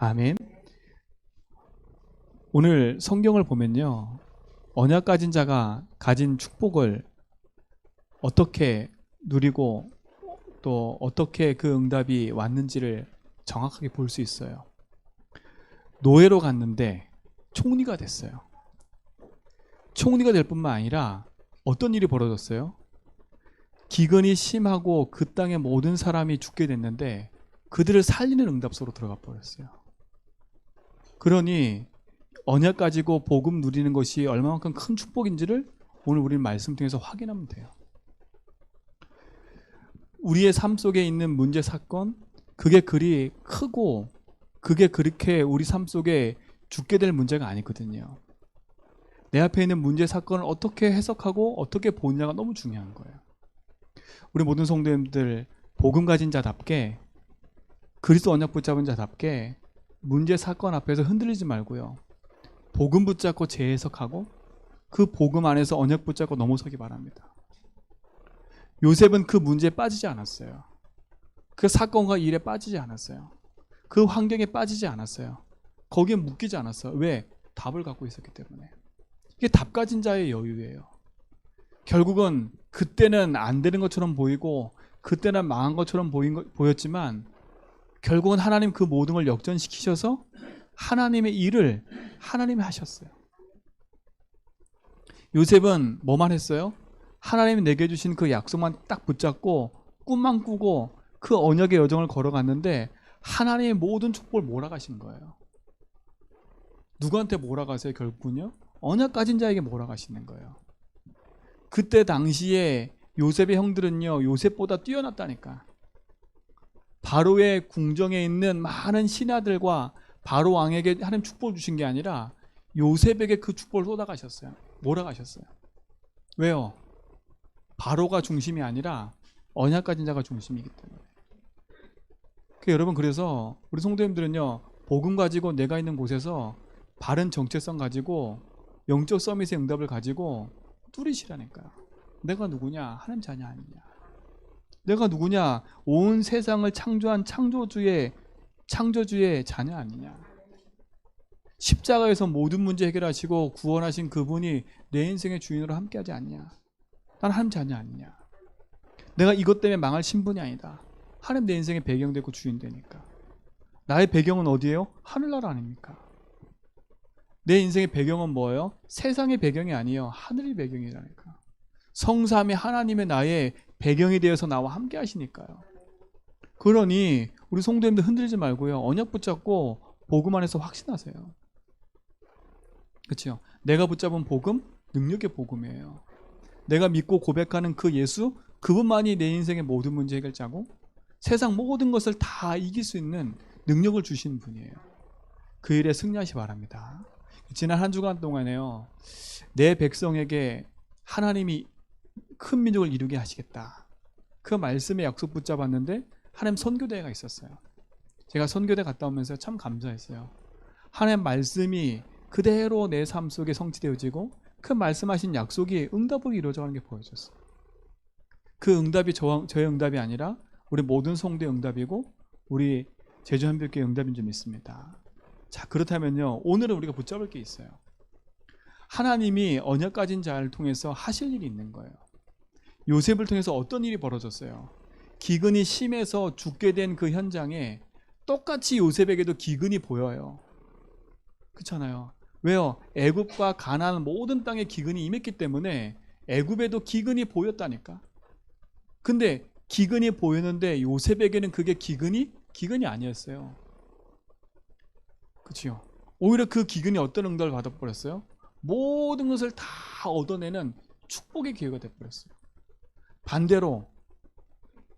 아멘. 오늘 성경을 보면요, 언약 가진 자가 가진 축복을 어떻게 누리고 또 어떻게 그 응답이 왔는지를 정확하게 볼 수 있어요. 노예로 갔는데 총리가 됐어요. 총리가 될 뿐만 아니라 어떤 일이 벌어졌어요? 기근이 심하고 그 땅의 모든 사람이 죽게 됐는데 그들을 살리는 응답소로 들어가 버렸어요. 그러니 언약 가지고 복음 누리는 것이 얼마만큼 큰 축복인지를 오늘 우리 말씀 통해서 확인하면 돼요. 우리의 삶 속에 있는 문제 사건, 그게 그리 크고 그게 그렇게 우리 삶 속에 죽게 될 문제가 아니거든요. 내 앞에 있는 문제 사건을 어떻게 해석하고 어떻게 보느냐가 너무 중요한 거예요. 우리 모든 성도님들 복음 가진 자답게, 그리스도 언약 붙잡은 자답게 문제 사건 앞에서 흔들리지 말고요, 복음 붙잡고 재해석하고 그 복음 안에서 언약 붙잡고 넘어서기 바랍니다. 요셉은 그 문제에 빠지지 않았어요. 그 사건과 일에 빠지지 않았어요. 그 환경에 빠지지 않았어요. 거기에 묶이지 않았어요. 왜? 답을 갖고 있었기 때문에. 이게 답 가진 자의 여유예요. 결국은 그때는 안 되는 것처럼 보이고 그때는 망한 것처럼 보였지만 결국은 하나님 그 모든 걸 역전시키셔서 하나님의 일을 하나님이 하셨어요. 요셉은 뭐만 했어요? 하나님이 내게 주신 그 약속만 딱 붙잡고 꿈만 꾸고 그 언약의 여정을 걸어갔는데 하나님의 모든 축복을 몰아가신 거예요. 누구한테 몰아가세요? 결국은요, 언약 가진 자에게 몰아가시는 거예요. 그때 당시에 요셉의 형들은요, 요셉보다 뛰어났다니까. 바로의 궁정에 있는 많은 신하들과 바로 왕에게 하나님 축복을 주신 게 아니라 요셉에게 그 축복을 쏟아가셨어요. 몰아가셨어요. 왜요? 바로가 중심이 아니라 언약 가진 자가 중심이기 때문에. 여러분, 그래서 우리 성도님들은요, 복음 가지고 내가 있는 곳에서 바른 정체성 가지고 영적 서밋의 응답을 가지고 뚜리시라니까요. 내가 누구냐? 하나님 자녀 아니냐? 내가 누구냐? 온 세상을 창조한 창조주의 자녀 아니냐? 십자가에서 모든 문제 해결하시고 구원하신 그분이 내 인생의 주인으로 함께하지 않냐? 난 하나님 자녀 아니냐? 내가 이것 때문에 망할 신분이 아니다. 하나님 내 인생의 배경 되고 주인 되니까. 나의 배경은 어디예요? 하늘나라 아닙니까? 내 인생의 배경은 뭐예요? 세상의 배경이 아니에요. 하늘의 배경이라니까. 성삼위 하나님의 나의 배경이 되어서 나와 함께 하시니까요. 그러니 우리 성도님들 흔들리지 말고요, 언약 붙잡고 복음 안에서 확신하세요. 그렇죠? 내가 붙잡은 복음, 능력의 복음이에요. 내가 믿고 고백하는 그 예수, 그분만이 내 인생의 모든 문제 해결자고 세상 모든 것을 다 이길 수 있는 능력을 주시는 분이에요. 그 일에 승리하시 바랍니다. 지난 한 주간 동안에요, 내 백성에게 하나님이 큰 민족을 이루게 하시겠다, 그 말씀에 약속 붙잡았는데 하나님 선교대회가 있었어요. 제가 선교대 갔다 오면서 참 감사했어요. 하나님 말씀이 그대로 내 삶 속에 성취되어지고 그 말씀하신 약속이 응답으로 이루어져가는 게 보여졌어요. 그 응답이 저의 응답이 아니라 우리 모든 성도의 응답이고 우리 제주한별교회 응답인 줄 믿습니다. 자, 그렇다면요, 오늘은 우리가 붙잡을 게 있어요. 하나님이 언약 가진 자를 통해서 하실 일이 있는 거예요. 요셉을 통해서 어떤 일이 벌어졌어요? 기근이 심해서 죽게 된 그 현장에 똑같이 요셉에게도 기근이 보여요. 그렇잖아요. 왜요? 애굽과 가나안 모든 땅에 기근이 임했기 때문에 애굽에도 기근이 보였다니까. 근데 기근이 보였는데 요셉에게는 그게 기근이 아니었어요. 그렇죠? 오히려 그 기근이 어떤 응답을 받아버렸어요? 모든 것을 다 얻어내는 축복의 기회가 돼버렸어요. 반대로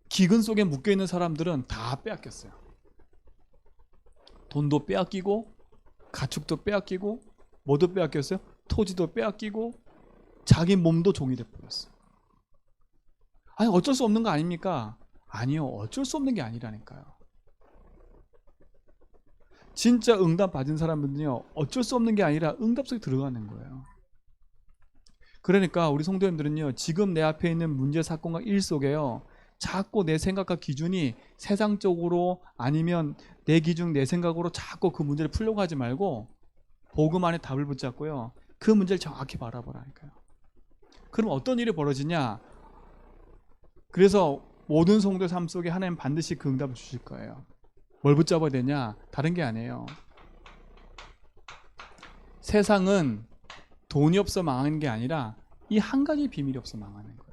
기근 속에 묶여있는 사람들은 다 빼앗겼어요. 돈도 빼앗기고 가축도 빼앗기고 뭐도 빼앗겼어요? 토지도 빼앗기고 자기 몸도 종이 돼버렸어요. 아니, 어쩔 수 없는 거 아닙니까? 아니요, 어쩔 수 없는 게 아니라니까요. 진짜 응답 받은 사람들은요, 어쩔 수 없는 게 아니라 응답 속에 들어가는 거예요. 그러니까 우리 성도님들은요, 지금 내 앞에 있는 문제 사건과 일 속에요, 자꾸 내 생각과 기준이 세상적으로 아니면 내 기준, 내 생각으로 자꾸 그 문제를 풀려고 하지 말고 복음 안에 답을 붙잡고요. 그 문제를 정확히 바라보라니까요. 그럼 어떤 일이 벌어지냐? 그래서 모든 성도의 삶 속에 하나님 반드시 그 응답을 주실 거예요. 뭘 붙잡아야 되냐? 다른 게 아니에요. 세상은 돈이 없어 망하는 게 아니라 이 한 가지 비밀이 없어 망하는 거예요.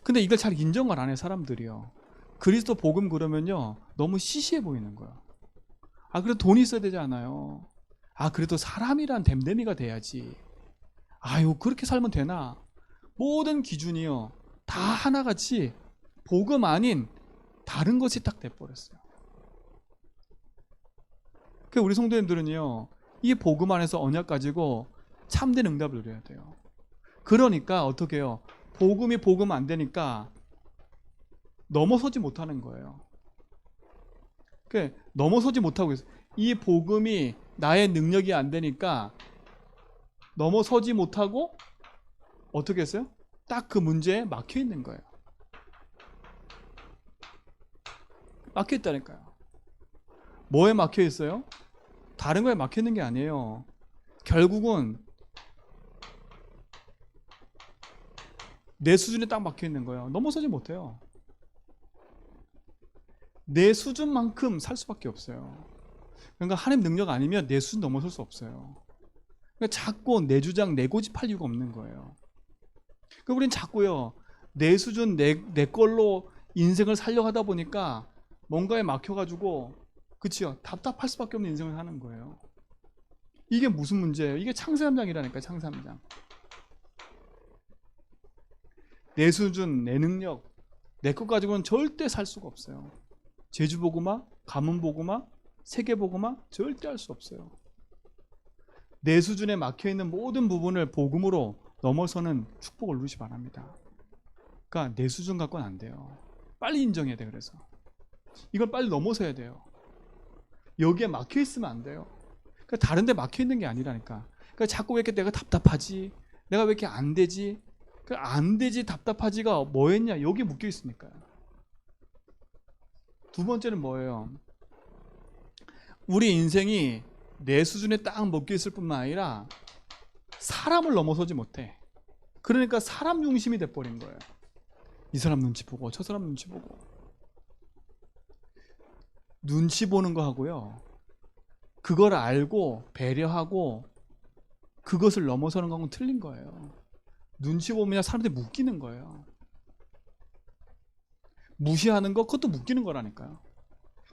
근데 이걸 잘 인정을 안 해 사람들이요. 그리스도 복음 그러면요 너무 시시해 보이는 거야. 아 그래도 돈이 있어야 되지 않아요? 아 그래도 사람이란 됨됨이가 돼야지. 아유 그렇게 살면 되나? 모든 기준이요 다 하나같이 복음 아닌 다른 것이 딱 돼버렸어요. 그 우리 성도님들은요 이 복음 안에서 언약 가지고 참된 응답을 누려야 돼요. 그러니까 어떻게 해요? 복음이 복음 안 되니까 넘어서지 못하는 거예요. 넘어서지 못하고 있어요. 이 복음이 나의 능력이 안 되니까 넘어서지 못하고 어떻게 했어요? 딱 그 문제에 막혀 있는 거예요. 막혀 있다니까요. 뭐에 막혀 있어요? 다른 거에 막혀 있는 게 아니에요. 결국은 내 수준에 딱 막혀 있는 거예요. 넘어서지 못해요. 내 수준만큼 살 수밖에 없어요. 그러니까 하나님 능력 아니면 내 수준 넘어설 수 없어요. 그러니까 자꾸 내 주장 내 고집할 이유가 없는 거예요. 그러니까 우리는 자꾸요 내 수준 내 걸로 인생을 살려고 하다 보니까 뭔가에 막혀가지고 그치요 답답할 수밖에 없는 인생을 사는 거예요. 이게 무슨 문제예요? 이게 창세 3장이라니까요. 창세 3장. 내 수준 내 능력 내 것 가지고는 절대 살 수가 없어요. 제주복음화 가문복음화 세계복음화 절대 할 수 없어요. 내 수준에 막혀있는 모든 부분을 복음으로 넘어서는 축복을 누리시 바랍니다. 그러니까 내 수준 갖고는 안 돼요. 빨리 인정해야 돼. 그래서 이걸 빨리 넘어서야 돼요. 여기에 막혀있으면 안 돼요. 그러니까 다른 데 막혀있는 게 아니라니까. 그러니까 자꾸 왜 이렇게 내가 답답하지? 내가 왜 이렇게 안 되지? 안 되지 답답하지가 뭐였냐? 여기에 묶여있으니까요. 두 번째는 뭐예요? 우리 인생이 내 수준에 딱 묶여있을 뿐만 아니라 사람을 넘어서지 못해. 그러니까 사람 중심이 돼버린 거예요. 이 사람 눈치 보고 저 사람 눈치 보고. 눈치 보는 거 하고요 그걸 알고 배려하고 그것을 넘어서는 거하고는 틀린 거예요. 눈치 보면 사람들이 묶이는 거예요. 무시하는 거 그것도 묶이는 거라니까요.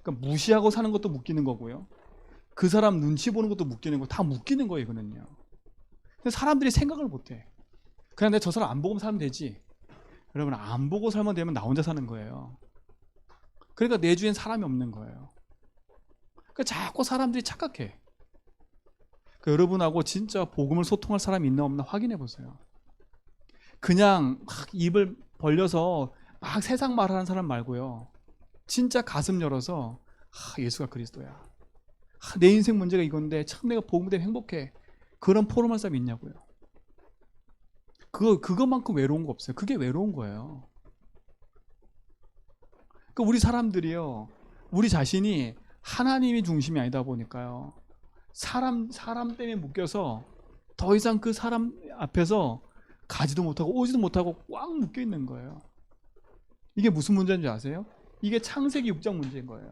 그러니까 무시하고 사는 것도 묶이는 거고요 그 사람 눈치 보는 것도 묶이는 거 다 묶이는 거예요. 이거는요. 근데 사람들이 생각을 못해. 그냥 내가 저 사람 안 보고 살면 되지. 여러분 안 보고 살면 되면 나 혼자 사는 거예요. 그러니까 내 주위엔 사람이 없는 거예요. 그러니까 자꾸 사람들이 착각해. 그러니까 여러분하고 진짜 복음을 소통할 사람이 있나 없나 확인해 보세요. 그냥 막 입을 벌려서 막 세상 말하는 사람 말고요 진짜 가슴 열어서 예수가 그리스도야, 내 인생 문제가 이건데 참 내가 복음 때문에 행복해, 그런 포럼할 사람이 있냐고요. 그것만큼 외로운 거 없어요. 그게 외로운 거예요. 그러니까 우리 사람들이요 우리 자신이 하나님이 중심이 아니다 보니까요 사람 때문에 묶여서 더 이상 그 사람 앞에서 가지도 못하고 오지도 못하고 꽉 묶여 있는 거예요. 이게 무슨 문제인지 아세요? 이게 창세기 6장 문제인 거예요.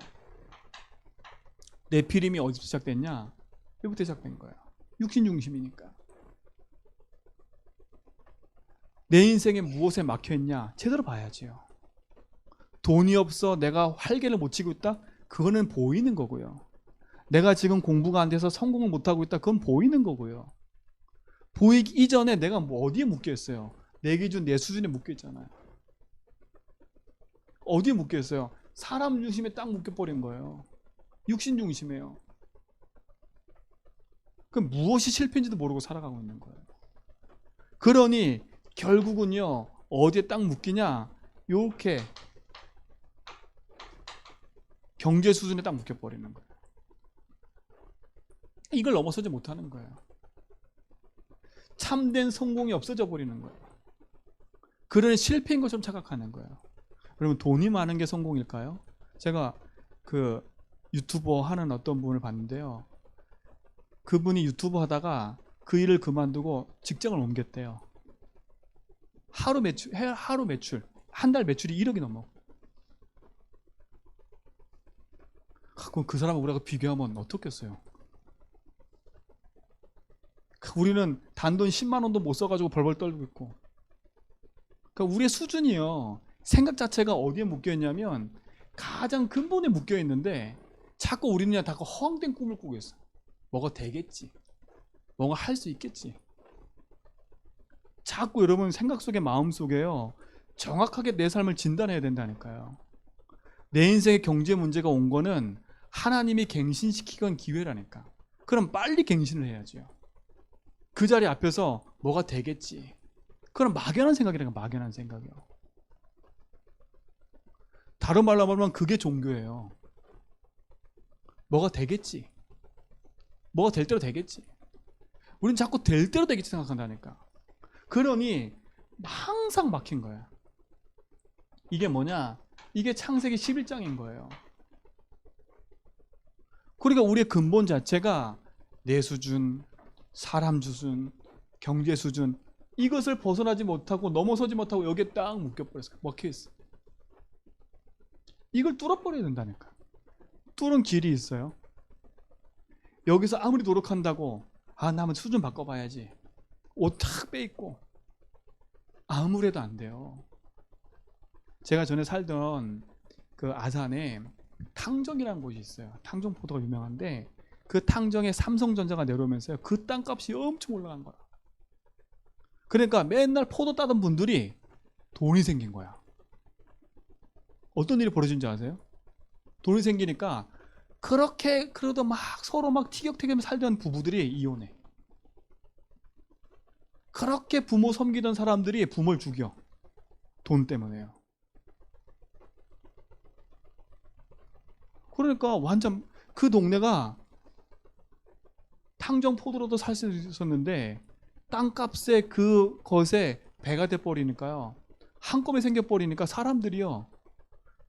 네피림이 어디서 시작됐냐? 여기부터 시작된 거예요. 육신 중심이니까. 내 인생에 무엇에 막혀있냐? 제대로 봐야지요. 돈이 없어 내가 활개를 못 치고 있다? 그거는 보이는 거고요. 내가 지금 공부가 안 돼서 성공을 못하고 있다? 그건 보이는 거고요. 보이기 이전에 내가 뭐 어디에 묶여있어요? 내 기준 내 수준에 묶여있잖아요. 어디에 묶여있어요? 사람 중심에 딱 묶여버린 거예요. 육신 중심이에요. 그럼 무엇이 실패인지도 모르고 살아가고 있는 거예요. 그러니 결국은요 어디에 딱 묶이냐, 이렇게 경제 수준에 딱 묶여버리는 거예요. 이걸 넘어서지 못하는 거예요. 참된 성공이 없어져 버리는 거예요. 그런 실패인 것처럼 착각하는 거예요. 그러면 돈이 많은 게 성공일까요? 제가 그 유튜버 하는 어떤 분을 봤는데요. 그분이 유튜버 하다가 그 일을 그만두고 직장을 옮겼대요. 하루 매출, 한 달 매출이 1억이 넘어. 그럼 그 사람을 우리가 비교하면 어떻겠어요? 우리는 단돈 10만 원도 못 써가지고 벌벌 떨고 있고. 그러니까 우리의 수준이요. 생각 자체가 어디에 묶여 있냐면 가장 근본에 묶여 있는데 자꾸 우리는 그냥 다 허황된 꿈을 꾸고 있어. 뭐가 되겠지. 뭔가 할 수 있겠지. 자꾸 여러분 생각 속에 마음 속에요. 정확하게 내 삶을 진단해야 된다니까요. 내 인생에 경제 문제가 온 거는 하나님이 갱신시키건 기회라니까. 그럼 빨리 갱신을 해야죠. 그 자리 앞에서 뭐가 되겠지. 그건 막연한 생각이라니까. 막연한 생각이요. 다른 말로 하면 그게 종교예요. 뭐가 되겠지. 뭐가 될 대로 되겠지. 우린 자꾸 될 대로 되겠지 생각한다니까. 그러니 항상 막힌 거야. 이게 뭐냐? 이게 창세기 11장인 거예요. 그러니까 우리의 근본 자체가 내 수준, 사람 수준, 경제 수준, 이것을 벗어나지 못하고 넘어서지 못하고 여기에 딱 묶여버렸어. 막혀있어. 이걸 뚫어버려야 된다니까. 뚫은 길이 있어요. 여기서 아무리 노력한다고 나 한번 수준 바꿔봐야지. 옷 탁 빼입고 아무래도 안 돼요. 제가 전에 살던 그 아산에 탕정이라는 곳이 있어요. 탕정 포도가 유명한데 그 탕정에 삼성전자가 내려오면서요. 그 땅값이 엄청 올라간 거야. 그러니까 맨날 포도 따던 분들이 돈이 생긴 거야. 어떤 일이 벌어진지 아세요? 돈이 생기니까 그렇게 그래도 막 서로 막 티격태격 살던 부부들이 이혼해. 그렇게 부모 섬기던 사람들이 부모를 죽여. 돈 때문에요. 그러니까 완전 그 동네가 탕정 포도로도 살 수 있었는데 땅값에 그것에 배가 돼버리니까요. 한꺼번에 생겨버리니까 사람들이요.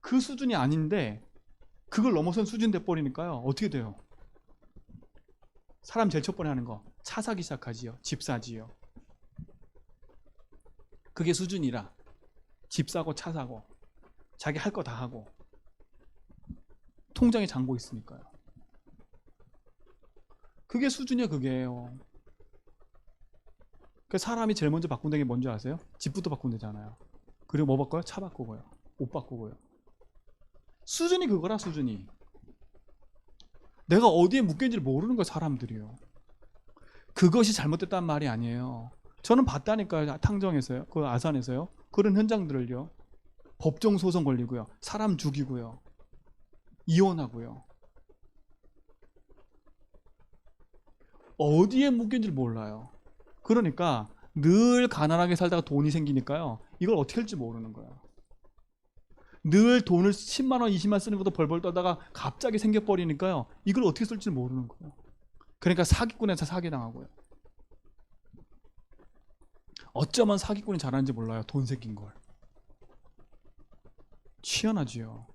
그 수준이 아닌데 그걸 넘어선 수준 돼버리니까요. 어떻게 돼요? 사람 제일 첫 번에 하는 거 차 사기 시작하지요. 집 사지요. 그게 수준이라 집 사고 차 사고 자기 할 거 다 하고 통장에 잔고 있으니까요. 그게 수준이야. 그게요. 그 사람이 제일 먼저 바꾼다는 게 뭔지 아세요? 집부터 바꾼다잖아요. 그리고 뭐 바꿔요? 차 바꾸고요. 옷 바꾸고요. 수준이 그거라. 수준이. 내가 어디에 묶여있는지를 모르는 거야. 사람들이요. 그것이 잘못됐다는 말이 아니에요. 저는 봤다니까요. 탕정에서요. 그 아산에서요. 그런 현장들을요. 법정 소송 걸리고요. 사람 죽이고요. 이혼하고요. 어디에 묶인지를 몰라요. 그러니까 늘 가난하게 살다가 돈이 생기니까요. 이걸 어떻게 할지 모르는 거야. 늘 돈을 10만 원, 20만 원 쓰는 것도 벌벌 떠다가 갑자기 생겨버리니까요. 이걸 어떻게 쓸지 모르는 거예요. 그러니까 사기꾼에서 사기당하고요. 어쩌면 사기꾼이 잘하는지 몰라요. 돈 생긴 걸. 희한하지요.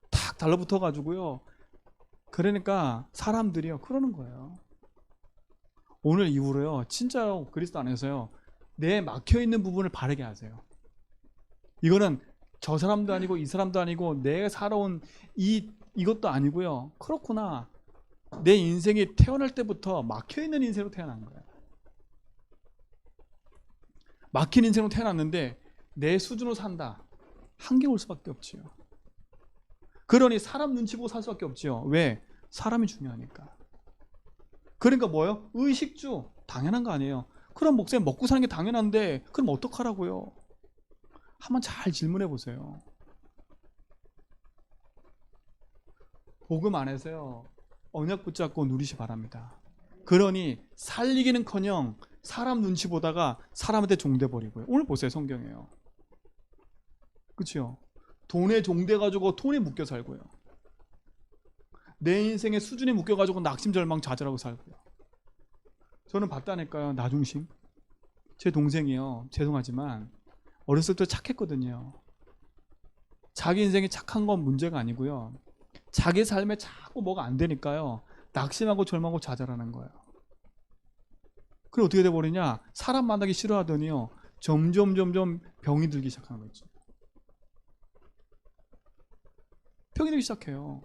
탁 달라붙어가지고요. 그러니까 사람들이요. 그러는 거예요. 오늘 이후로요. 진짜로 그리스도 안에서요. 내 막혀있는 부분을 바르게 하세요. 이거는 저 사람도 아니고 이 사람도 아니고 내가 살아온 이것도 아니고요. 그렇구나. 내 인생이 태어날 때부터 막혀있는 인생으로 태어난 거예요. 막힌 인생으로 태어났는데 내 수준으로 산다. 한계 올 수밖에 없지요. 그러니 사람 눈치 보고 살 수밖에 없지요. 왜? 사람이 중요하니까. 그러니까 뭐요? 의식주. 당연한 거 아니에요. 그럼 목사님 먹고 사는 게 당연한데 그럼 어떡하라고요? 한번 잘 질문해 보세요. 복음 안에서요. 언약 붙잡고 누리시 바랍니다. 그러니 살리기는커녕 사람 눈치 보다가 사람한테 종돼 버리고요. 오늘 보세요. 성경에요. 그렇죠? 돈에 종돼 가지고 돈에 묶여 살고요. 내 인생의 수준에 묶여 가지고 낙심절망 좌절하고 살고요. 저는 봤다니까요. 나중심. 제 동생이요. 죄송하지만 어렸을 때 착했거든요. 자기 인생이 착한 건 문제가 아니고요. 자기 삶에 자꾸 뭐가 안 되니까요. 낙심하고 절망하고 좌절하는 거예요. 그럼 어떻게 돼버리냐? 사람 만나기 싫어하더니요. 점점 병이 들기 시작하는 거죠. 병이 들기 시작해요.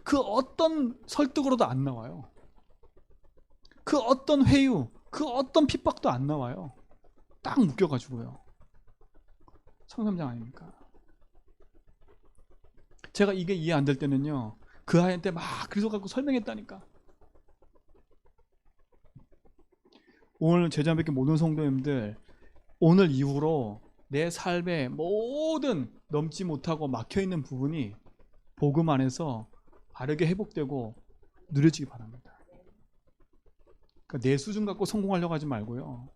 그 어떤 설득으로도 안 나와요. 그 어떤 회유, 그 어떤 핍박도 안 나와요. 딱 묶여가지고요. 상담장 아닙니까? 제가 이게 이해 안 될 때는요. 그 아이한테 막 그래서 갖고 설명했다니까. 오늘 제자뵙기 모든 성도님들, 오늘 이후로 내 삶의 모든 넘지 못하고 막혀있는 부분이 복음 안에서 바르게 회복되고 누려지기 바랍니다. 그러니까 내 수준 갖고 성공하려고 하지 말고요.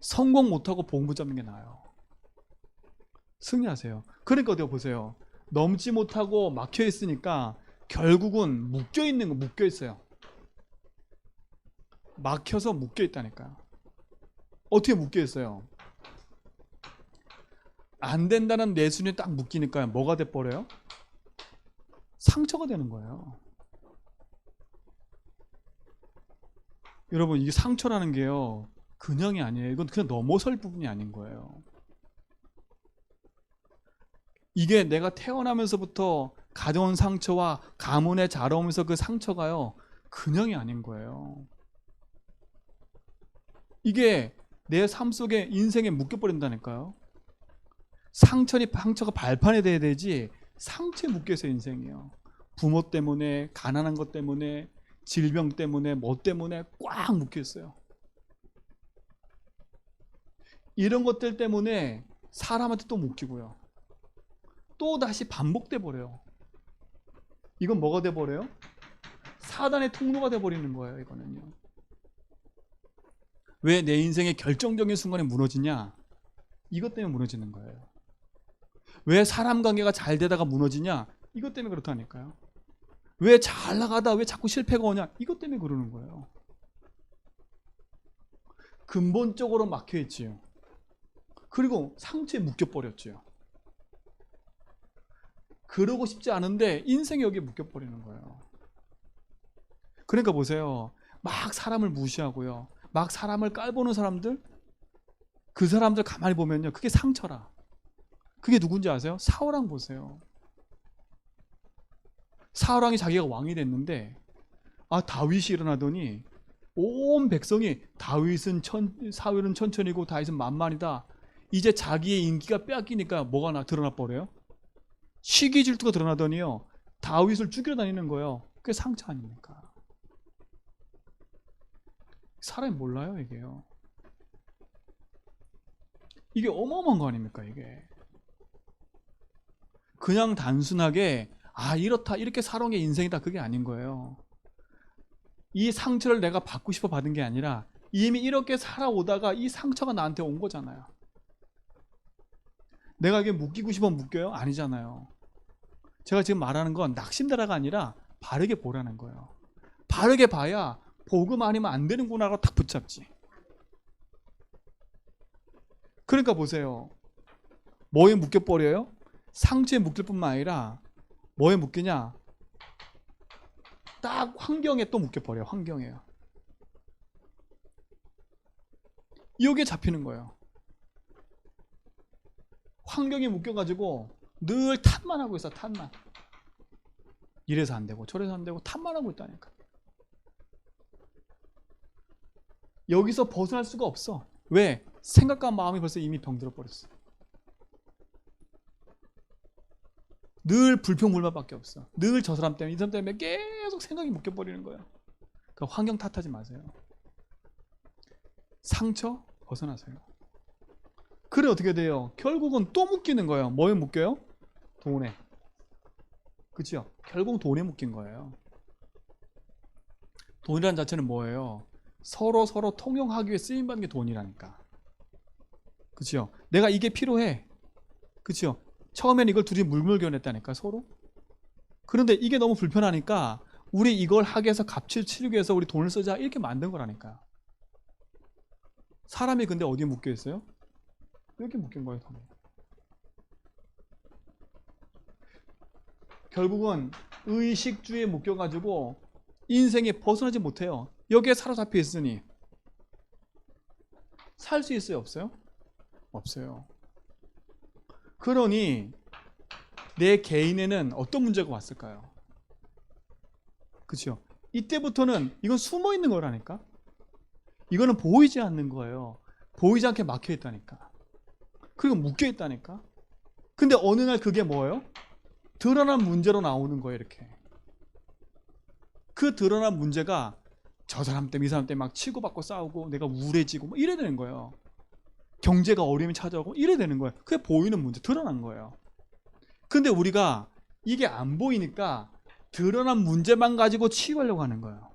성공 못하고 복음 붙잡는 게 나아요. 승리하세요. 그러니까 어디 보세요. 넘지 못하고 막혀있으니까 결국은 묶여있는 거 묶여있어요. 막혀서 묶여있다니까요. 어떻게 묶여있어요? 안 된다는 내순이 딱 묶이니까 뭐가 돼버려요? 상처가 되는 거예요. 여러분, 이게 상처라는 게요, 그냥이 아니에요. 이건 그냥 넘어설 부분이 아닌 거예요. 이게 내가 태어나면서부터 가져온 상처와 가문에 자라오면서 그 상처가요, 그냥이 아닌 거예요. 이게 내 삶 속에 인생에 묶여버린다니까요. 상처가 발판이 돼야 되지 상처에 묶여서 인생이에요. 부모 때문에, 가난한 것 때문에, 질병 때문에, 뭐 때문에 꽉 묶여있어요. 이런 것들 때문에 사람한테 또 묶이고요. 또 다시 반복돼 버려요. 이건 뭐가 돼 버려요? 사단의 통로가 돼 버리는 거예요. 이거는요. 왜 내 인생의 결정적인 순간에 무너지냐? 이것 때문에 무너지는 거예요. 왜 사람 관계가 잘 되다가 무너지냐? 이것 때문에 그렇다니까요. 왜 잘 나가다 왜 자꾸 실패가 오냐? 이것 때문에 그러는 거예요. 근본적으로 막혀있지요. 그리고 상처에 묶여버렸지요. 그러고 싶지 않은데 인생이 여기에 묶여버리는 거예요. 그러니까 보세요. 막 사람을 무시하고요. 막 사람을 깔보는 사람들, 그 사람들 가만히 보면요. 그게 상처라. 그게 누군지 아세요? 사울왕 보세요. 사울왕이 자기가 왕이 됐는데 다윗이 일어나더니 온 백성이 사울은 천천히고 다윗은 만만이다. 이제 자기의 인기가 빼앗기니까 뭐가 드러나 버려요? 시기 질투가 드러나더니요. 다윗을 죽이러 다니는 거예요. 그게 상처 아닙니까? 사람이 몰라요, 이게요. 이게 어마어마한 거 아닙니까, 이게. 그냥 단순하게 이렇다, 이렇게 살아온 게 인생이다, 그게 아닌 거예요. 이 상처를 내가 받고 싶어 받은 게 아니라 이미 이렇게 살아오다가 이 상처가 나한테 온 거잖아요. 내가 이게 묶이고 싶어 묶여요? 아니잖아요. 제가 지금 말하는 건 낙심다라가 아니라 바르게 보라는 거예요. 바르게 봐야 복음 아니면 안 되는구나 하고 딱 붙잡지. 그러니까 보세요. 뭐에 묶여버려요? 상처에 묶일 뿐만 아니라 뭐에 묶이냐? 딱 환경에 또 묶여버려요. 환경에요. 여기에 잡히는 거예요. 환경에 묶여가지고 늘 탓만 하고 있어. 탓만. 이래서 안 되고 저래서 안 되고 탓만 하고 있다니까. 여기서 벗어날 수가 없어. 왜? 생각과 마음이 벌써 이미 병들어 버렸어. 늘 불평불만밖에 없어. 늘 저 사람 때문에 이 사람 때문에 계속 생각이 묶여버리는 거예요. 그러니까 환경 탓하지 마세요. 상처 벗어나세요. 그래 어떻게 돼요? 결국은 또 묶이는 거예요. 뭐에 묶여요? 돈에. 그렇죠? 결국 돈에 묶인 거예요. 돈이라는 자체는 뭐예요? 서로 통용하기 위해 쓰임받는 게 돈이라니까. 그렇죠? 내가 이게 필요해. 그렇죠? 처음엔 이걸 둘이 물물교환했다니까 서로. 그런데 이게 너무 불편하니까 우리 이걸 하기 위해서 값을 치르기 위해서 우리 돈을 쓰자 이렇게 만든 거라니까. 사람이 근데 어디에 묶여 있어요? 여기 묶인 거예요. 돈에. 결국은 의식주의에 묶여가지고 인생에 벗어나지 못해요. 여기에 사로잡혀 있으니. 살 수 있어요? 없어요? 없어요. 그러니 내 개인에는 어떤 문제가 왔을까요? 그렇죠? 이때부터는 이건 숨어 있는 거라니까. 이거는 보이지 않는 거예요. 보이지 않게 막혀 있다니까. 그리고 묶여 있다니까. 근데 어느 날 그게 뭐예요? 드러난 문제로 나오는 거예요. 이렇게. 그 드러난 문제가 저 사람 때문에 이 사람 때문에 막 치고받고 싸우고 내가 우울해지고 뭐 이래 되는 거예요. 경제가 어려움이 찾아오고 이래 되는 거예요. 그게 보이는 문제, 드러난 거예요. 근데 우리가 이게 안 보이니까 드러난 문제만 가지고 치유하려고 하는 거예요.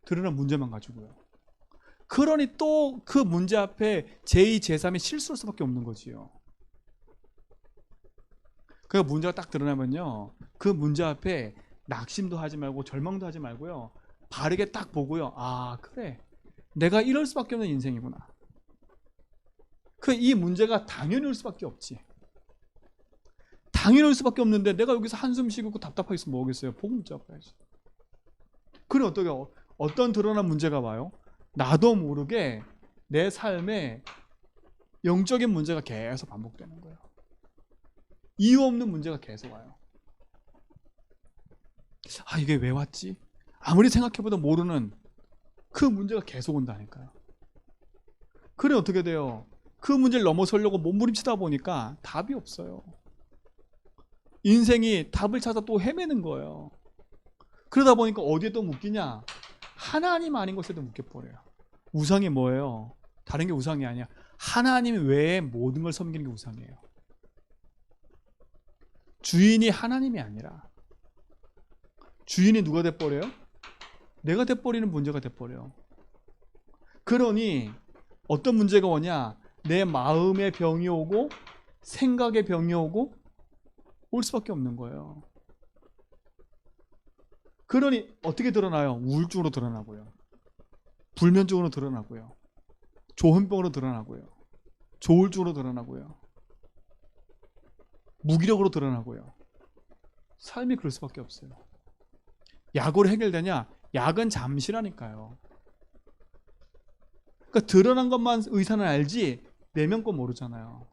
드러난 문제만 가지고요. 그러니 또 그 문제 앞에 제2, 제3의 실수할 수밖에 없는 거지요. 그 문제가 딱 드러나면요, 그 문제 앞에 낙심도 하지 말고 절망도 하지 말고요, 바르게 딱 보고요, 아 그래, 내가 이럴 수밖에 없는 인생이구나. 이 문제가 당연히 올 수밖에 없지. 당연히 올 수밖에 없는데 내가 여기서 한숨 쉬고 답답하게 있으면 뭐겠어요? 복음 잡아야지. 그럼 어떤 드러난 문제가 와요? 나도 모르게 내 삶에 영적인 문제가 계속 반복되는 거예요. 이유 없는 문제가 계속 와요. 아, 이게 왜 왔지? 아무리 생각해봐도 모르는 그 문제가 계속 온다니까요. 그래 어떻게 돼요? 그 문제를 넘어서려고 몸부림치다 보니까 답이 없어요. 인생이 답을 찾아 또 헤매는 거예요. 그러다 보니까 어디에 또 묶이냐? 하나님 아닌 것에도 묶여버려요. 우상이 뭐예요? 다른 게 우상이 아니야. 하나님 외에 모든 걸 섬기는 게 우상이에요. 주인이 하나님이 아니라 주인이 누가 돼버려요? 내가 돼버리는 문제가 돼버려요. 그러니 어떤 문제가 오냐? 내 마음의 병이 오고 생각의 병이 오고 올 수밖에 없는 거예요. 그러니 어떻게 드러나요? 우울증으로 드러나고요, 불면증으로 드러나고요, 조현병으로 드러나고요, 조울증으로 드러나고요, 무기력으로 드러나고요. 삶이 그럴 수밖에 없어요. 약으로 해결되냐? 약은 잠시라니까요. 그러니까 드러난 것만 의사는 알지 내면 거 모르잖아요.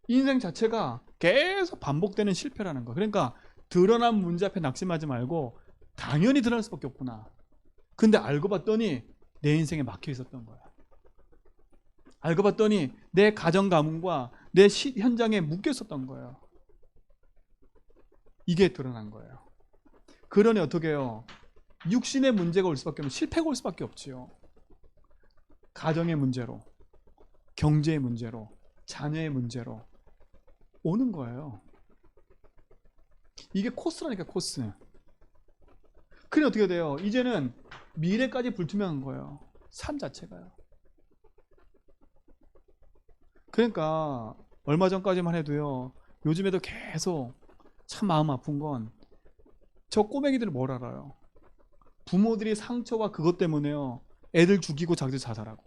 인생 자체가 계속 반복되는 실패라는 거. 그러니까 드러난 문제 앞에 낙심하지 말고 당연히 드러날 수밖에 없구나. 근데 알고 봤더니 내 인생에 막혀 있었던 거야. 알고 봤더니 내 가정 가문과 내 현장에 묶여 있었던 거예요. 이게 드러난 거예요. 그러니 어떻게 해요? 육신의 문제가 올 수밖에 없고 실패가 올 수밖에 없지요. 가정의 문제로, 경제의 문제로, 자녀의 문제로 오는 거예요. 이게 코스라니까, 코스. 그래 어떻게 돼요? 이제는 미래까지 불투명한 거예요. 삶 자체가요. 그러니까 얼마 전까지만 해도요, 요즘에도 계속 참 마음 아픈 건 저 꼬맹이들을 뭘 알아요? 부모들이 상처와 그것 때문에요, 애들 죽이고 자기들 자살하고.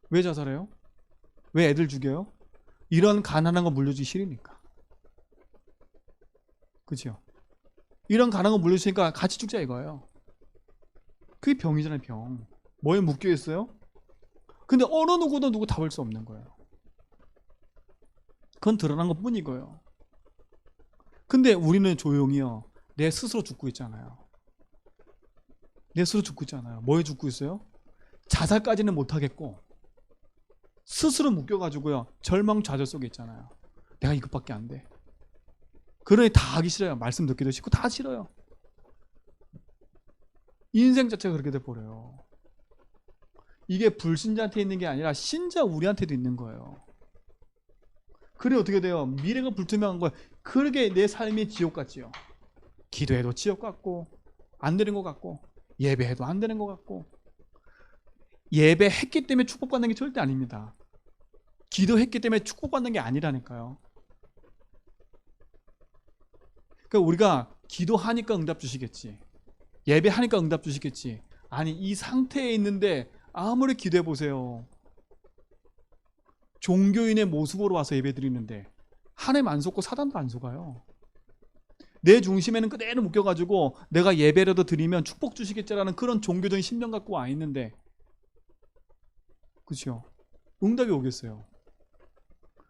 왜 자살해요? 왜 애들 죽여요? 이런 가난한 거 물려주기 싫으니까. 그렇죠? 이런 가난한 거 물려주니까 같이 죽자 이거예요. 그게 병이잖아요, 병. 뭐에 묶여 있어요? 근데 어느 누구도 누구 답을 수 없는 거예요. 그건 드러난 것 뿐이고요. 근데 우리는 조용히요, 내 스스로 죽고 있잖아요. 내 스스로 죽고 있잖아요. 뭐에 죽고 있어요? 자살까지는 못하겠고 스스로 묶여가지고요, 절망 좌절 속에 있잖아요. 내가 이것밖에 안 돼. 그러니 다 하기 싫어요. 말씀 듣기도 싫고 다 싫어요. 인생 자체가 그렇게 돼버려요. 이게 불신자한테 있는 게 아니라 신자 우리한테도 있는 거예요. 그래 어떻게 돼요? 미래가 불투명한 거예요. 그러게 내 삶이 지옥 같지요. 기도해도 지옥 같고 안 되는 것 같고 예배해도 안 되는 것 같고. 예배했기 때문에 축복받는 게 절대 아닙니다. 기도했기 때문에 축복받는 게 아니라니까요. 그러니까 우리가 기도하니까 응답 주시겠지, 예배하니까 응답 주시겠지. 아니 이 상태에 있는데 아무리 기도해 보세요, 종교인의 모습으로 와서 예배 드리는데 하나님 안 속고 사단도 안 속아요. 내 중심에는 그대로 묶여가지고 내가 예배라도 드리면 축복 주시겠지라는 그런 종교적인 신념 갖고 와 있는데, 그렇죠? 응답이 오겠어요.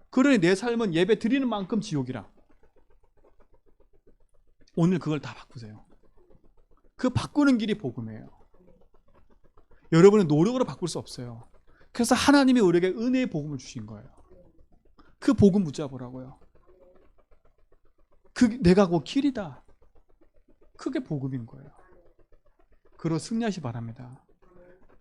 그러니 내 삶은 예배 드리는 만큼 지옥이라. 오늘 그걸 다 바꾸세요. 그 바꾸는 길이 복음이에요. 여러분은 노력으로 바꿀 수 없어요. 그래서 하나님이 우리에게 은혜의 복음을 주신 거예요. 그 복음 붙잡으라고요. 내가 그 길이다. 그게 복음인 거예요. 그로 승리하시 바랍니다.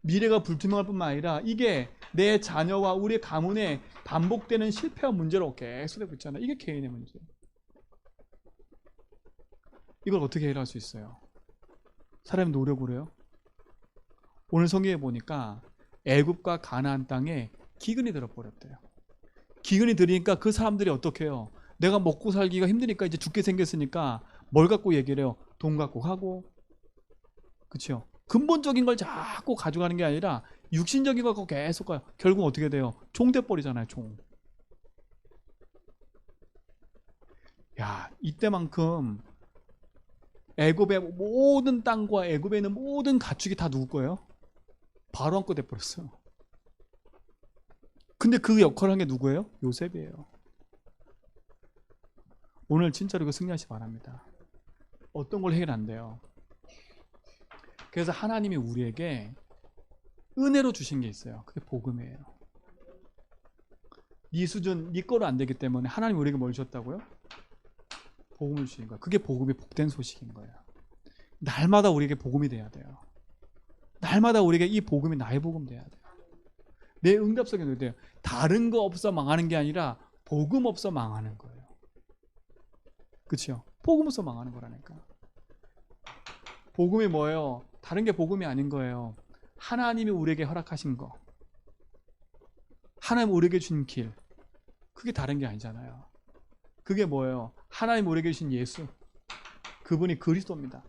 미래가 불투명할 뿐만 아니라 이게 내 자녀와 우리 가문에 반복되는 실패와 문제로 계속 되고 있잖아요. 이게 개인의 문제. 이걸 어떻게 해결할 수 있어요? 사람이 노력으로 해요? 오늘 성경에 보니까 애굽과 가나안 땅에 기근이 들어버렸대요. 기근이 들으니까 그 사람들이 어떻게 해요? 내가 먹고 살기가 힘드니까 이제 죽게 생겼으니까 뭘 갖고 얘기를 해요? 돈 갖고 가고, 그렇죠? 근본적인 걸 자꾸 가져가는 게 아니라 육신적인 걸 갖고 계속 가요. 결국 어떻게 돼요? 종 돼버리잖아요, 종. 야, 이때만큼 애굽의 모든 땅과 애굽에 있는 모든 가축이 다 누구 거예요? 바로한 거 돼버렸어요. 근데 그 역할을 한 게 누구예요? 요셉이에요. 오늘 진짜로 그 승리하시 바랍니다. 어떤 걸 해결 안 돼요. 그래서 하나님이 우리에게 은혜로 주신 게 있어요. 그게 복음이에요. 네 수준, 네 거로 안 되기 때문에 하나님 우리에게 뭘 주셨다고요? 복음을 주신 거예요. 그게 복음이 복된 소식인 거예요. 날마다 우리에게 복음이 돼야 돼요. 날마다 우리에게 이 복음이 나의 복음 돼야 돼요. 내 응답 속에 넣어야 돼요. 다른 거 없어 망하는 게 아니라 복음 없어 망하는 거예요. 그렇죠? 복음 없어 망하는 거라니까. 복음이 뭐예요? 다른 게 복음이 아닌 거예요. 하나님이 우리에게 허락하신 거, 하나님 우리에게 주신 길, 그게 다른 게 아니잖아요. 그게 뭐예요? 하나님 우리에게 주신 예수, 그분이 그리스도입니다.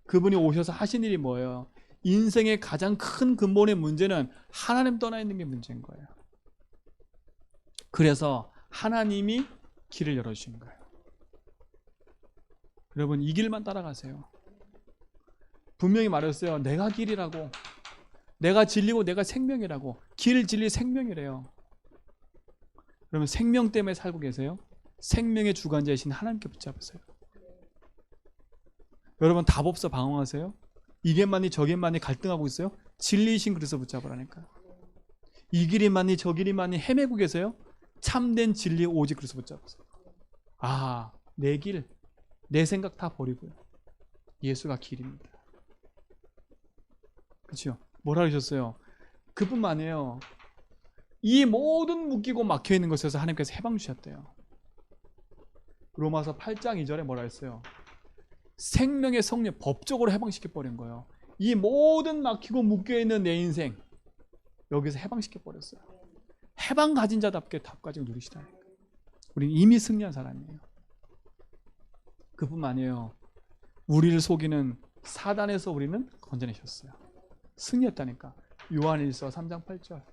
그분이 오셔서 하신 일이 뭐예요? 인생의 가장 큰 근본의 문제는 하나님 떠나 있는 게 문제인 거예요. 그래서 하나님이 길을 열어주신 거예요. 여러분, 이 길만 따라가세요. 분명히 말했어요. 내가 길이라고, 내가 진리고 내가 생명이라고. 길, 진리, 생명이래요. 그러면 생명 때문에 살고 계세요? 생명의 주관자이신 하나님께 붙잡으세요. 여러분, 답 없어 방황하세요? 이게 맞니 저게 맞니 갈등하고 있어요? 진리이신 그리스도 붙잡으라니까. 이 길이 맞니 저 길이 맞니 헤매고 계세요? 참된 진리 오직 그리스도 붙잡으세요. 아, 내 길, 내 생각 다 버리고요. 예수가 길입니다. 그렇죠? 뭐라 그러셨어요? 그뿐만 아니에요. 이 모든 묶이고 막혀있는 것에서 하나님께서 해방 주셨대요. 로마서 8장 2절에 뭐라 했어요? 생명의 성령 법적으로 해방시켜버린 거예요. 이 모든 막히고 묶여있는 내 인생 여기서 해방시켜버렸어요. 해방 가진 자답게 답 가지고 누리시다니까. 우리는 이미 승리한 사람이에요. 그뿐만 아니에요. 우리를 속이는 사단에서 우리는 건져내셨어요. 승리했다니까. 요한일서 3장 8절.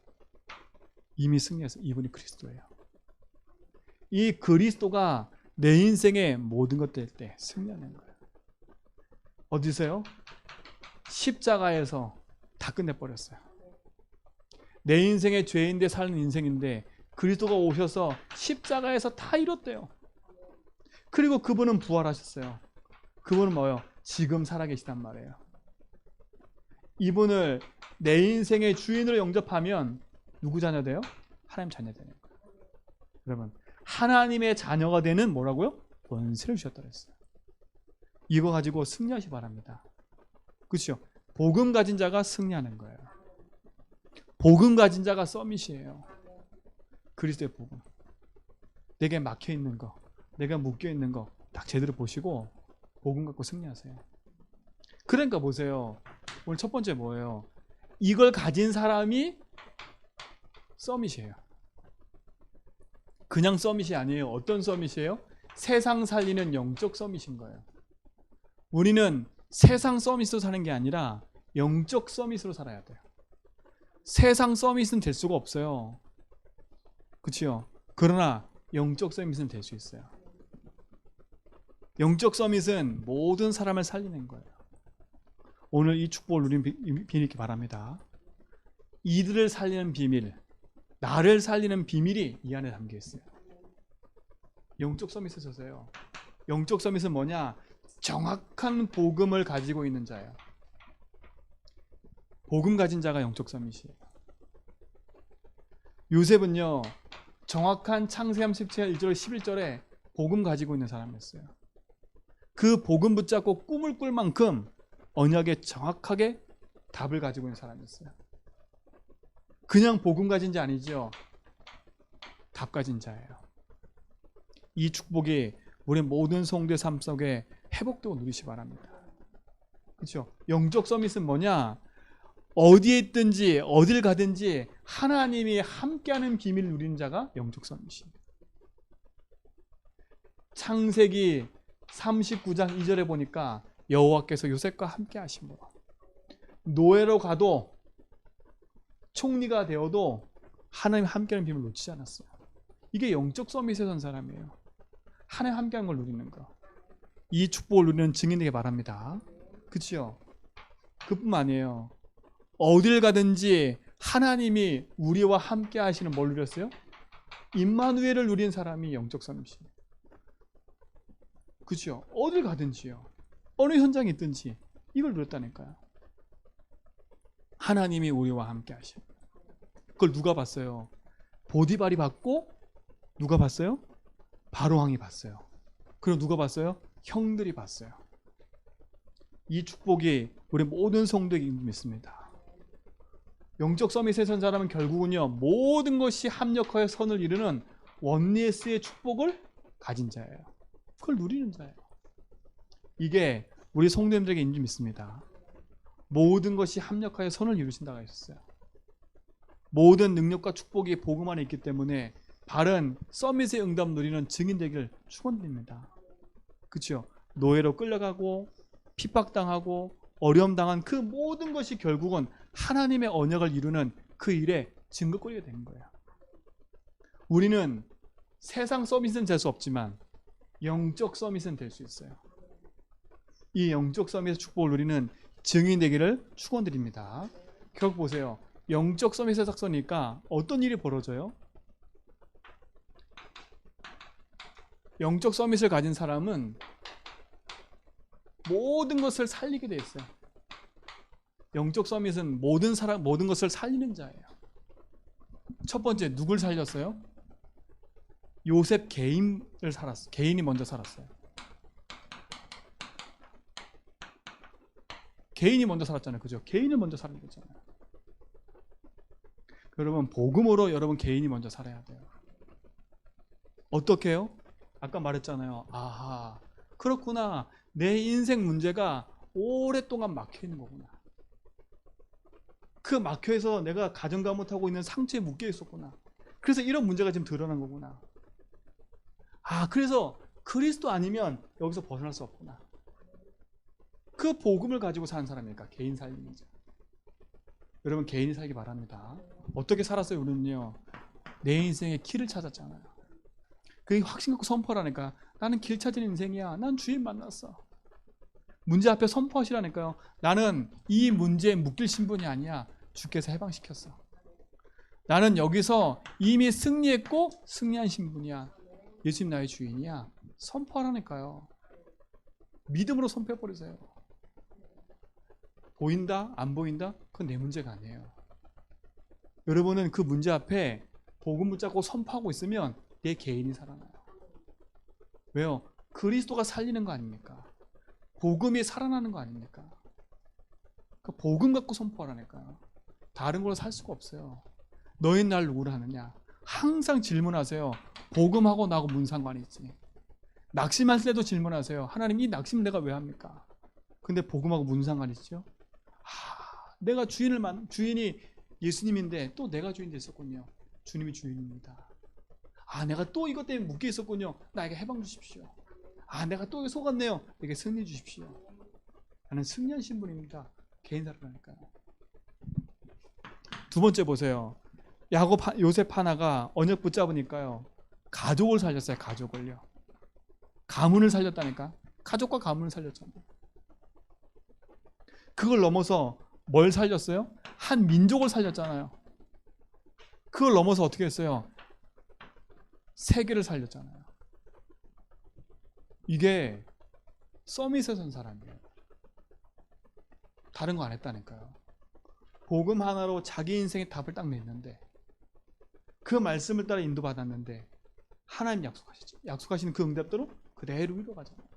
이미 승리해서 이분이 그리스도예요. 이 그리스도가 내 인생의 모든 것 될 때 승리하는 거예요. 어디서요? 십자가에서 다 끝내버렸어요. 내 인생의 죄인데 사는 인생인데 그리스도가 오셔서 십자가에서 다 이뤘대요. 그리고 그분은 부활하셨어요. 그분은 뭐예요? 지금 살아계시단 말이에요. 이분을 내 인생의 주인으로 영접하면 누구 자녀 돼요? 하나님 자녀 되는 거예요. 여러분, 하나님의 자녀가 되는 뭐라고요? 권세를 주셨다 그랬어요. 이거 가지고 승리하시 바랍니다. 그렇죠? 복음 가진 자가 승리하는 거예요. 복음 가진 자가 서밋이에요. 그리스도의 복음. 내게 막혀 있는 거, 내가 묶여 있는 거 딱 제대로 보시고 복음 갖고 승리하세요. 그러니까 보세요. 오늘 첫 번째 뭐예요? 이걸 가진 사람이 서밋이에요. 그냥 서밋이 아니에요. 어떤 서밋이에요? 세상 살리는 영적 서밋인 거예요. 우리는 세상 서밋으로 사는 게 아니라 영적 서밋으로 살아야 돼요. 세상 서밋은 될 수가 없어요. 그렇죠? 그러나 영적 서밋은 될 수 있어요. 영적 서밋은 모든 사람을 살리는 거예요. 오늘 이 축복을 누리는 비밀 있기 바랍니다. 이들을 살리는 비밀, 나를 살리는 비밀이 이 안에 담겨 있어요. 영적 서밋에서요. 영적 서밋은 뭐냐? 정확한 복음을 가지고 있는 자예요. 복음 가진 자가 영적 서밋이에요. 요셉은요, 정확한 창세기 17장 1절 11절에 복음 가지고 있는 사람이었어요. 그 복음 붙잡고 꿈을 꿀 만큼 언약에 정확하게 답을 가지고 있는 사람이었어요. 그냥 복음 가진 자 아니죠. 답 가진 자예요. 이 축복이 우리 모든 성도의 삶 속에 회복되고 누리시 바랍니다. 그렇죠? 영적 서밋은 뭐냐? 어디에 있든지 어딜 가든지 하나님이 함께하는 비밀을 누리는 자가 영적 서밋이에요. 창세기 39장 2절에 보니까 여호와께서 요셉과 함께 하심으로 노예로 가도 총리가 되어도 하나님 함께하는 비밀을 놓치지 않았어요. 이게 영적 서밋에 선 사람이에요. 하나님 함께하는 걸 누리는 거. 이 축복을 누리는 증인 되게 바랍니다. 그렇죠? 그뿐만 아니에요. 어딜 가든지 하나님이 우리와 함께 하시는 뭘 누렸어요? 임마누엘을 누린 사람이 영적 서밋이에요. 그렇죠? 어딜 가든지요. 어느 현장에 있든지 이걸 누렸다니까요. 하나님이 우리와 함께 하셔요. 그걸 누가 봤어요? 보디발이 봤고 누가 봤어요? 바로왕이 봤어요. 그리고 누가 봤어요? 형들이 봤어요. 이 축복이 우리 모든 성도에게 믿습니다. 영적 서밋에 선 사람은 결국은요, 모든 것이 합력하여 선을 이루는 원리스의 축복을 가진 자예요. 그걸 누리는 자예요. 이게 우리 성도님들에게 있는 줄 믿습니다. 모든 것이 합력하여 선을 이루신다고 하셨어요. 모든 능력과 축복이 복음 안에 있기 때문에 바른 서밋의 응답 누리는 증인 되기를 축원드립니다. 그렇죠? 노예로 끌려가고 핍박당하고 어려움당한 그 모든 것이 결국은 하나님의 언약을 이루는 그 일에 증거거리가 되는 거예요. 우리는 세상 서밋은 될 수 없지만 영적 서밋은 될 수 있어요. 이 영적 서밋의 축복을 누리는 증인 되기를 축원드립니다. 결국 보세요. 영적 서밋에 닥서니까 어떤 일이 벌어져요? 영적 서밋을 가진 사람은 모든 것을 살리게 돼 있어요. 영적 서밋은 모든 것을 살리는 자예요. 첫 번째, 누굴 살렸어요? 요셉 개인을 살았어요. 개인이 먼저 살았어요. 개인이 먼저 살았잖아요. 그죠? 개인을 먼저 살아야 되잖아요. 여러분, 복음으로 여러분 개인이 먼저 살아야 돼요. 어떻게 해요? 아까 말했잖아요. 아하, 그렇구나. 내 인생 문제가 오랫동안 막혀 있는 거구나. 그 막혀서 내가 가정가 못하고 있는 상처에 묶여 있었구나. 그래서 이런 문제가 지금 드러난 거구나. 아, 그래서 그리스도 아니면 여기서 벗어날 수 없구나. 그 복음을 가지고 사는 사람이니까 개인 살리는 자. 여러분, 개인이 살기 바랍니다. 어떻게 살았어요? 우리는요, 내 인생의 길을 찾았잖아요. 그게 확신 갖고 선포하라니까. 나는 길 찾은 인생이야. 난 주인 만났어. 문제 앞에 선포하시라니까요. 나는 이 문제에 묶일 신분이 아니야. 주께서 해방시켰어. 나는 여기서 이미 승리했고 승리한 신분이야. 예수님 나의 주인이야. 선포하라니까요. 믿음으로 선포해버리세요. 보인다? 안 보인다? 그건 내 문제가 아니에요. 여러분은 그 문제 앞에 복음 붙잡고 선포하고 있으면 내 개인이 살아나요. 왜요? 그리스도가 살리는 거 아닙니까? 복음이 살아나는 거 아닙니까? 그 복음 갖고 선포하라니까요. 다른 걸로 살 수가 없어요. 너희는 날 누구로 하느냐? 항상 질문하세요. 복음하고 나하고 무슨 상관이 있지? 낙심할 때도 질문하세요. 하나님, 이 낙심 내가 왜 합니까? 근데 복음하고 무슨 상관이 있죠? 내가 주인이 예수님인데 또 내가 주인 됐었군요. 주님이 주인입니다. 내가 또 이것 때문에 묶여 있었군요. 나에게 해방 주십시오. 내가 또 속았네요. 내게 승리 주십시오. 나는 승리한 신분입니다. 개인 살아가니까요. 두 번째 보세요. 요셉 하나가 언약 붙잡으니까요, 가족을 살렸어요. 가족을요. 가문을 살렸다니까. 가족과 가문을 살렸잖아요. 그걸 넘어서 뭘 살렸어요? 한 민족을 살렸잖아요. 그걸 넘어서 어떻게 했어요? 세계를 살렸잖아요. 이게 서밋에 선 사람이에요. 다른 거 안 했다니까요. 복음 하나로 자기 인생의 답을 딱 냈는데, 그 말씀을 따라 인도받았는데 하나님 약속하시는 그 응답대로 그대로 이루어가잖아요.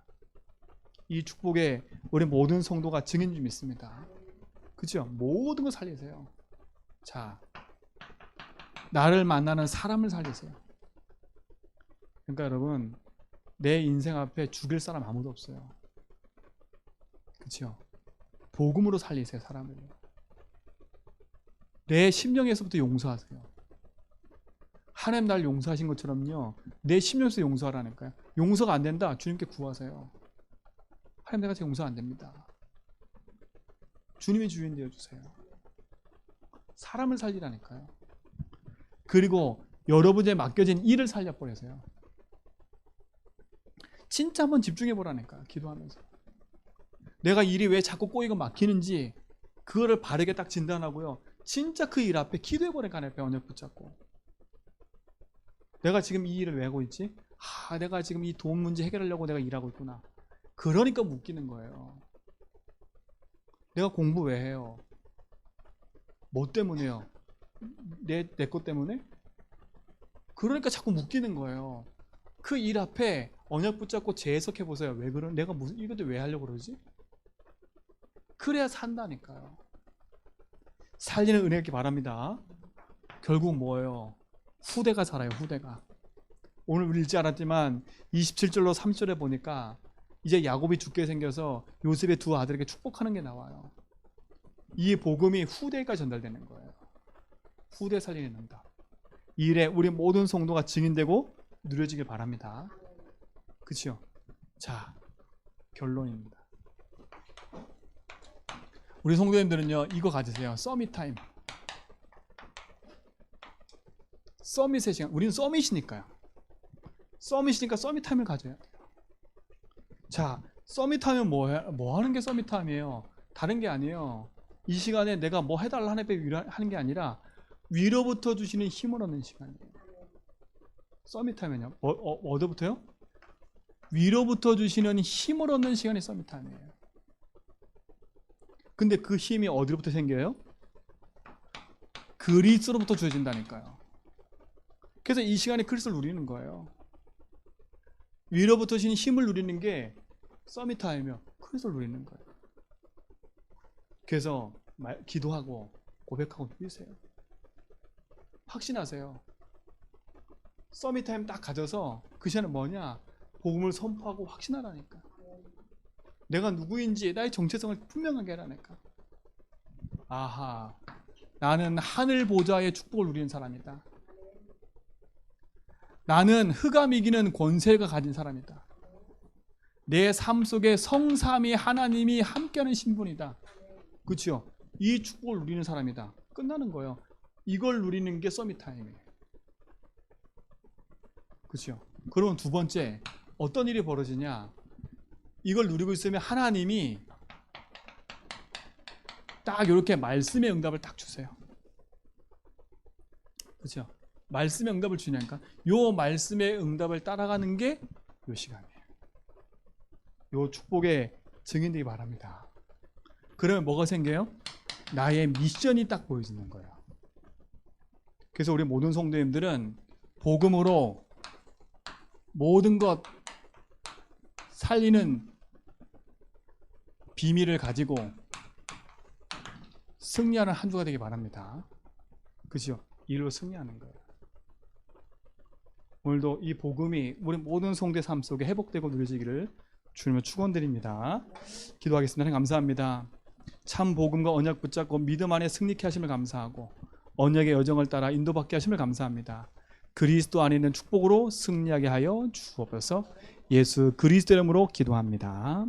이 축복에 우리 모든 성도가 증인 좀 있습니다. 그렇죠? 모든 걸 살리세요. 자, 나를 만나는 사람을 살리세요. 그러니까 여러분, 내 인생 앞에 죽일 사람 아무도 없어요. 그렇죠? 복음으로 살리세요. 사람을. 내 심령에서부터 용서하세요. 하나님 날 용서하신 것처럼요, 내 심령에서 용서하라니까요. 용서가 안 된다, 주님께 구하세요. 하나님, 내가 용서 안 됩니다. 주님이 주인 되어주세요. 사람을 살리라니까요. 그리고 여러분에 맡겨진 일을 살려버리세요. 진짜 한번 집중해보라니까요. 기도하면서 내가 일이 왜 자꾸 꼬이고 막히는지 그거를 바르게 딱 진단하고요, 진짜 그 일 앞에 기도해보라니까. 하나님 앞에 언약 붙잡고, 내가 지금 이 일을 왜 하고 있지? 내가 지금 이 돈 문제 해결하려고 내가 일하고 있구나. 그러니까 묶이는 거예요. 내가 공부 왜 해요? 뭐 때문에요? 내 것 때문에? 그러니까 자꾸 묶이는 거예요. 그 일 앞에 언약 붙잡고 재해석해 보세요. 왜 그런? 내가 무슨 이것도 왜 하려고 그러지? 그래야 산다니까요. 살리는 은혜 있기 바랍니다. 결국 뭐예요? 후대가 살아요. 후대가. 오늘 우리 읽지 않았지만 27절로 30절에 보니까 이제 야곱이 죽게 생겨서 요셉의 두 아들에게 축복하는 게 나와요. 이 복음이 후대가 전달되는 거예요. 후대 살리는 응답. 이 일에 우리 모든 성도가 증인되고 누려지길 바랍니다. 그렇죠? 자, 결론입니다. 우리 성도님들은요, 이거 가지세요. 서밋 타임. 서밋의 시간. 우리는 서밋이니까요. 서밋이니까 서밋 타임을 가져야 돼요. 자, 서밋 타임은 뭐 하는 게 서밋 타임이에요? 다른 게 아니에요. 이 시간에 내가 뭐 해달라 하는 게 아니라 위로부터 주시는 힘을 얻는 시간이에요. 서밋 타임은요. 어디부터요? 위로부터 주시는 힘을 얻는 시간이 서밋 타임이에요. 근데 그 힘이 어디로부터 생겨요? 그리스로부터 주어진다니까요. 그래서 이 시간에 그리스를 누리는 거예요. 위로부터 주신 힘을 누리는 게 서밋 타임이며 그리스를 누리는 거예요. 그래서 기도하고 고백하고 누리세요. 확신하세요. 서밋 타임 딱 가져서 그 시간은 뭐냐? 복음을 선포하고 확신하라니까. 내가 누구인지 나의 정체성을 분명하게 하라니까. 아하, 나는 하늘 보좌의 축복을 누리는 사람이다. 나는 흑암 이기는 권세가 가진 사람이다. 내 삶 속에 성삼위 하나님이 함께하는 신분이다. 그렇죠? 이 축복을 누리는 사람이다. 끝나는 거예요. 이걸 누리는 게 서밋 타임이에요. 그렇죠? 그러면 두 번째, 어떤 일이 벌어지냐? 이걸 누리고 있으면 하나님이 딱 이렇게 말씀의 응답을 딱 주세요. 그렇죠? 말씀의 응답을 주냐니까. 요 말씀의 응답을 따라가는 게 요 시간이에요. 요 축복의 증인되기 바랍니다. 그러면 뭐가 생겨요? 나의 미션이 딱 보여지는 거예요. 그래서 우리 모든 성도님들은 복음으로 모든 것 살리는 비밀을 가지고 승리하는 한 주가 되기 바랍니다. 그죠? 이로 승리하는 거예요. 오늘도 이 복음이 우리 모든 성도의 삶 속에 회복되고 누려지기를 주님을 축원드립니다. 기도하겠습니다. 하나님 감사합니다. 참 복음과 언약 붙잡고 믿음 안에 승리케 하심을 감사하고 언약의 여정을 따라 인도받게 하심을 감사합니다. 그리스도 안에 있는 축복으로 승리하게 하여 주옵소서. 예수 그리스도 이름으로 기도합니다.